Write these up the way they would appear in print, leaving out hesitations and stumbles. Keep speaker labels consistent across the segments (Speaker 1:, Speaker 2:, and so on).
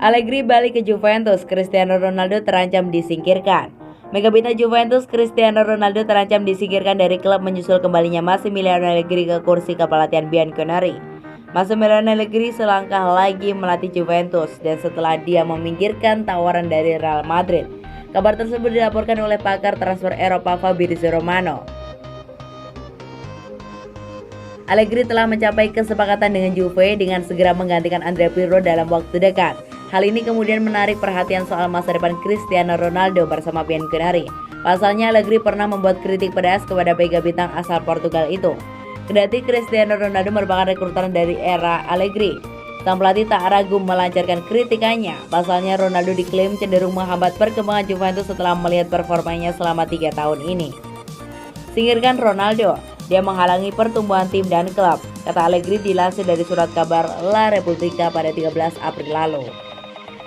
Speaker 1: Allegri balik ke Juventus, Cristiano Ronaldo terancam disingkirkan. Mega bintang Juventus Cristiano Ronaldo terancam disingkirkan dari klub menyusul kembalinya Massimiliano Allegri ke kursi kepelatihan Bianconeri. Massimiliano Allegri selangkah lagi melatih Juventus dan setelah dia meminggirkan tawaran dari Real Madrid. Kabar tersebut dilaporkan oleh pakar transfer Eropa Fabrizio Romano. Allegri telah mencapai kesepakatan dengan Juve dengan segera menggantikan Andrea Pirlo dalam waktu dekat. Hal ini kemudian menarik perhatian soal masa depan Cristiano Ronaldo bersama Bianconeri. Pasalnya Allegri pernah membuat kritik pedas kepada mega bintang asal Portugal itu. Kendati Cristiano Ronaldo merupakan rekrutan dari era Allegri, sang pelatih tak ragu melancarkan kritikannya. Pasalnya Ronaldo diklaim cenderung menghambat perkembangan Juventus setelah melihat performanya selama 3 tahun ini. Singkirkan Ronaldo, dia menghalangi pertumbuhan tim dan klub, kata Allegri dilansir dari surat kabar La Repubblica pada 13 April lalu.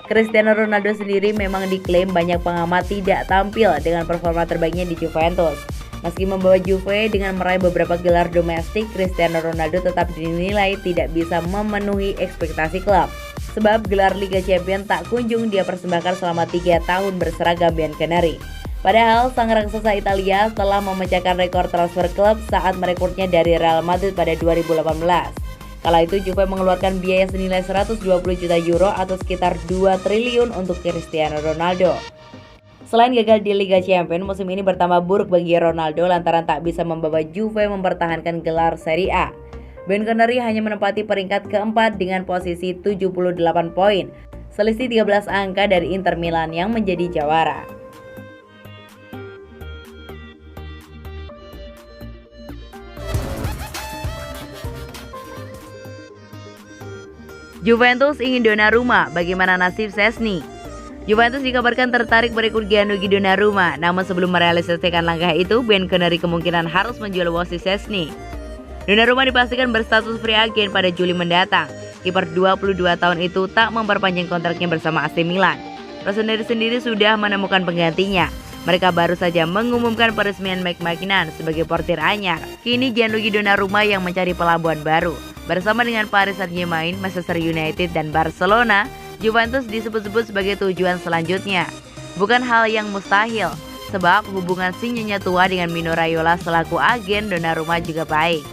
Speaker 1: Cristiano Ronaldo sendiri memang diklaim banyak pengamat tidak tampil dengan performa terbaiknya di Juventus. Meski membawa Juve dengan meraih beberapa gelar domestik, Cristiano Ronaldo tetap dinilai tidak bisa memenuhi ekspektasi klub. Sebab gelar Liga Champions tak kunjung dia persembahkan selama 3 tahun berseragam Bianconeri. Padahal sang raksasa Italia telah memecahkan rekor transfer klub saat merekrutnya dari Real Madrid pada 2018. Kala itu Juve mengeluarkan biaya senilai 120 juta euro atau sekitar 2 triliun untuk Cristiano Ronaldo. Selain gagal di Liga Champions, musim ini bertambah buruk bagi Ronaldo lantaran tak bisa membawa Juve mempertahankan gelar Serie A. Bianconeri hanya menempati peringkat keempat dengan posisi 78 poin, selisih 13 angka dari Inter Milan yang menjadi jawara. Juventus ingin Donnarumma, bagaimana nasib Szczęsny? Juventus dikabarkan tertarik merekrut Gianluigi Donnarumma, namun sebelum merealisasikan langkah itu, Bianconeri kemungkinan harus menjual Wojciech Szczęsny. Donnarumma dipastikan berstatus free agent pada Juli mendatang. Kiper 22 tahun itu tak memperpanjang kontraknya bersama AC Milan. Rossoneri sendiri sudah menemukan penggantinya. Mereka baru saja mengumumkan peresmian Mike Maignan sebagai portir anyar. Kini Gianluigi Donnarumma yang mencari pelabuhan baru. Bersama dengan Paris Saint-Germain, Manchester United, dan Barcelona, Juventus disebut-sebut sebagai tujuan selanjutnya. Bukan hal yang mustahil, sebab hubungan si nyonya tua dengan Mino Raiola selaku agen Donnarumma juga baik.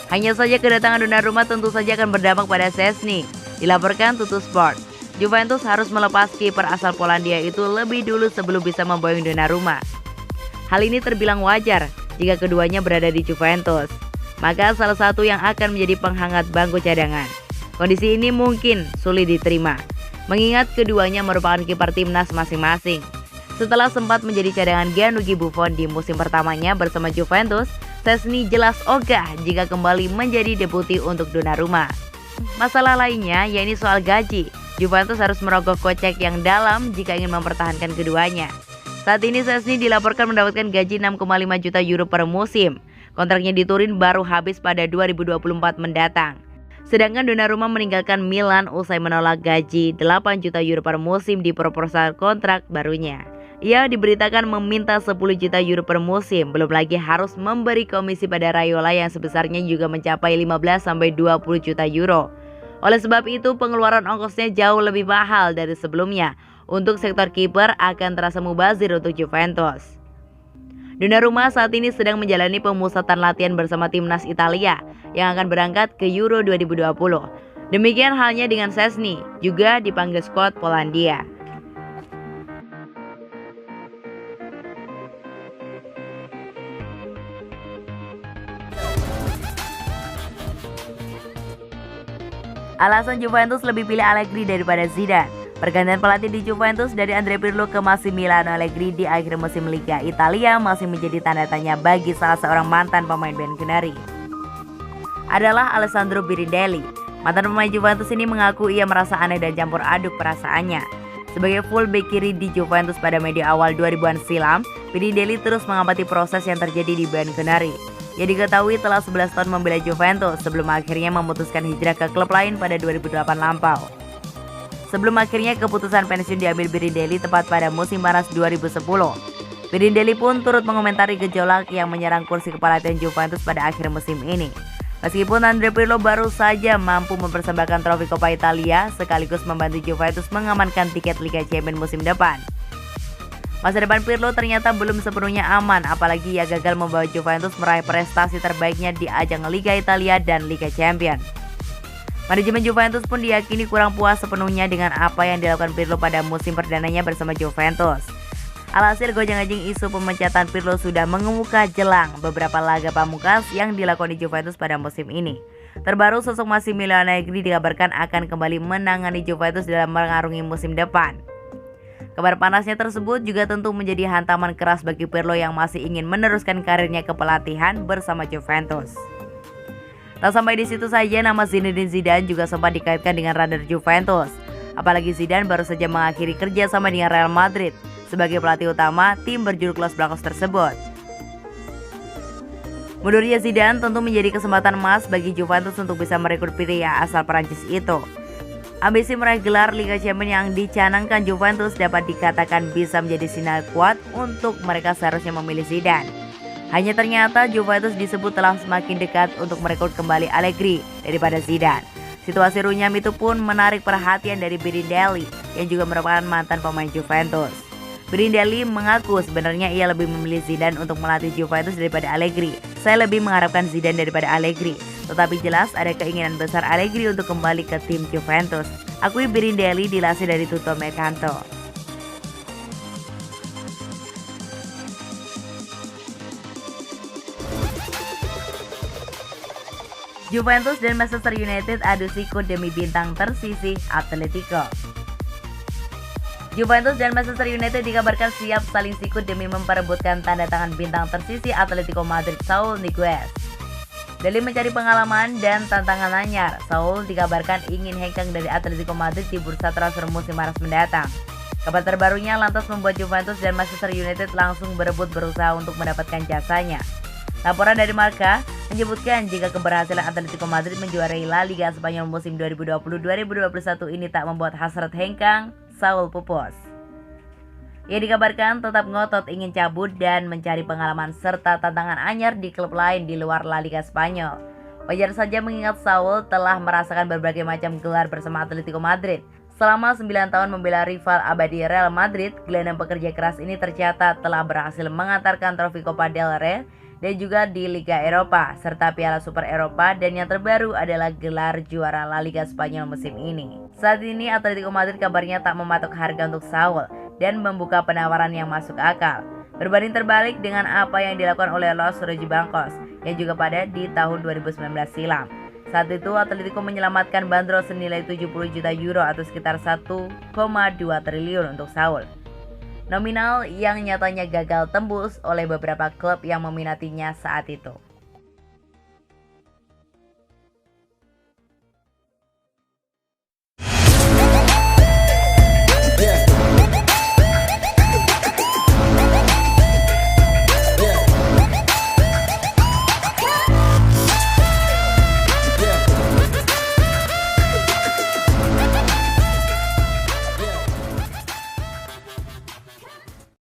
Speaker 1: Hanya saja kedatangan Donnarumma tentu saja akan berdampak pada Szczęsny. Dilaporkan Tuttosport, Juventus harus melepas kiper asal Polandia itu lebih dulu sebelum bisa memboyong Donnarumma. Hal ini terbilang wajar jika keduanya berada di Juventus. Maka salah satu yang akan menjadi penghangat bangku cadangan. Kondisi ini mungkin sulit diterima, mengingat keduanya merupakan kiper timnas masing-masing. Setelah sempat menjadi cadangan Gianluigi Buffon di musim pertamanya bersama Juventus, Szczęsny jelas ogah jika kembali menjadi deputi untuk Donnarumma. Masalah lainnya yakni soal gaji. Juventus harus merogoh kocek yang dalam jika ingin mempertahankan keduanya. Saat ini Szczęsny dilaporkan mendapatkan gaji 6,5 juta euro per musim. Kontraknya di Turin baru habis pada 2024 mendatang. Sedangkan Donnarumma meninggalkan Milan usai menolak gaji 8 juta euro per musim di proposal kontrak barunya. Ia diberitakan meminta 10 juta euro per musim, belum lagi harus memberi komisi pada Raiola yang sebesarnya juga mencapai 15-20 juta euro. Oleh sebab itu, pengeluaran ongkosnya jauh lebih mahal dari sebelumnya. Untuk sektor kiper akan terasa mubazir untuk Juventus. Donnarumma saat ini sedang menjalani pemusatan latihan bersama timnas Italia yang akan berangkat ke Euro 2020. Demikian halnya dengan Szczęsny, juga dipanggil skuad Polandia. Alasan Juventus lebih pilih Allegri daripada Zidane. Pergantian pelatih di Juventus dari Andrea Pirlo ke Massimiliano Allegri di akhir musim Liga Italia masih menjadi tanda tanya bagi salah seorang mantan pemain Bianconeri. Adalah Alessandro Birindelli. Mantan pemain Juventus ini mengaku ia merasa aneh dan campur aduk perasaannya. Sebagai fullback kiri di Juventus pada media awal 2000-an silam, Birindelli terus mengamati proses yang terjadi di Bianconeri. Ia diketahui telah 11 tahun membela Juventus sebelum akhirnya memutuskan hijrah ke klub lain pada 2008 lampau. Sebelum akhirnya keputusan pensiun diambil Birindelli tepat pada musim panas 2010. Birindelli pun turut mengomentari gejolak yang menyerang kursi kepelatihan Juventus pada akhir musim ini. Meskipun Andrea Pirlo baru saja mampu mempersembahkan trofi Coppa Italia sekaligus membantu Juventus mengamankan tiket Liga Champions musim depan, masa depan Pirlo ternyata belum sepenuhnya aman, apalagi ia gagal membawa Juventus meraih prestasi terbaiknya di ajang Liga Italia dan Liga Champions. Manajemen Juventus pun diyakini kurang puas sepenuhnya dengan apa yang dilakukan Pirlo pada musim perdananya bersama Juventus. Alhasil gonjang-ganjing isu pemecatan Pirlo sudah mengemuka jelang beberapa laga pamungkas yang dilakukan di Juventus pada musim ini. Terbaru sosok Massimiliano Allegri dikabarkan akan kembali menangani Juventus dalam mengarungi musim depan. Kabar panasnya tersebut juga tentu menjadi hantaman keras bagi Pirlo yang masih ingin meneruskan karirnya kepelatihan bersama Juventus. Tak sampai di situ saja, nama Zinedine Zidane juga sempat dikaitkan dengan radar Juventus. Apalagi Zidane baru saja mengakhiri kerjasama dengan Real Madrid sebagai pelatih utama tim berjuluk Los Blancos tersebut. Mundurnya Zidane tentu menjadi kesempatan emas bagi Juventus untuk bisa merekrut pria asal Perancis itu. Ambisi meraih gelar Liga Champions yang dicanangkan Juventus dapat dikatakan bisa menjadi sinyal kuat untuk mereka seharusnya memilih Zidane. Hanya ternyata Juventus disebut telah semakin dekat untuk merekrut kembali Allegri daripada Zidane. Situasi runyam itu pun menarik perhatian dari Birindelli yang juga merupakan mantan pemain Juventus. Birindelli mengaku sebenarnya ia lebih memilih Zidane untuk melatih Juventus daripada Allegri. Saya lebih mengharapkan Zidane daripada Allegri, tetapi jelas ada keinginan besar Allegri untuk kembali ke tim Juventus. Akui Birindelli dilansir dari Tutto Mercato. Juventus dan Manchester United adu sikut demi bintang tersisih Atletico. Juventus dan Manchester United dikabarkan siap saling sikut demi memperebutkan tanda tangan bintang tersisih Atletico Madrid Saul Niguez. Demi mencari pengalaman dan tantangan anyar, Saul dikabarkan ingin hengkang dari Atletico Madrid di bursa transfer musim Maret mendatang. Kabar terbarunya lantas membuat Juventus dan Manchester United langsung berebut berusaha untuk mendapatkan jasanya. Laporan dari Marca menyebutkan jika keberhasilan Atletico Madrid menjuarai La Liga Spanyol musim 2020-2021 ini tak membuat hasrat hengkang Saul pupus. Ia dikabarkan tetap ngotot ingin cabut dan mencari pengalaman serta tantangan anyar di klub lain di luar La Liga Spanyol. Wajar saja mengingat Saul telah merasakan berbagai macam gelar bersama Atletico Madrid. Selama 9 tahun membela rival abadi Real Madrid, gelandang pekerja keras ini tercatat telah berhasil mengantarkan trofi Copa del Rey dan juga di Liga Eropa serta Piala Super Eropa, dan yang terbaru adalah gelar juara La Liga Spanyol musim ini. Saat ini Atletico Madrid kabarnya tak mematok harga untuk Saul dan membuka penawaran yang masuk akal. Berbanding terbalik dengan apa yang dilakukan oleh Los Rojiblancos yang juga pada di tahun 2019 silam. Saat itu Atletico menyelamatkan bandrol senilai 70 juta euro atau sekitar 1,2 triliun untuk Saul. Nominal yang nyatanya gagal tembus oleh beberapa klub yang meminatinya saat itu.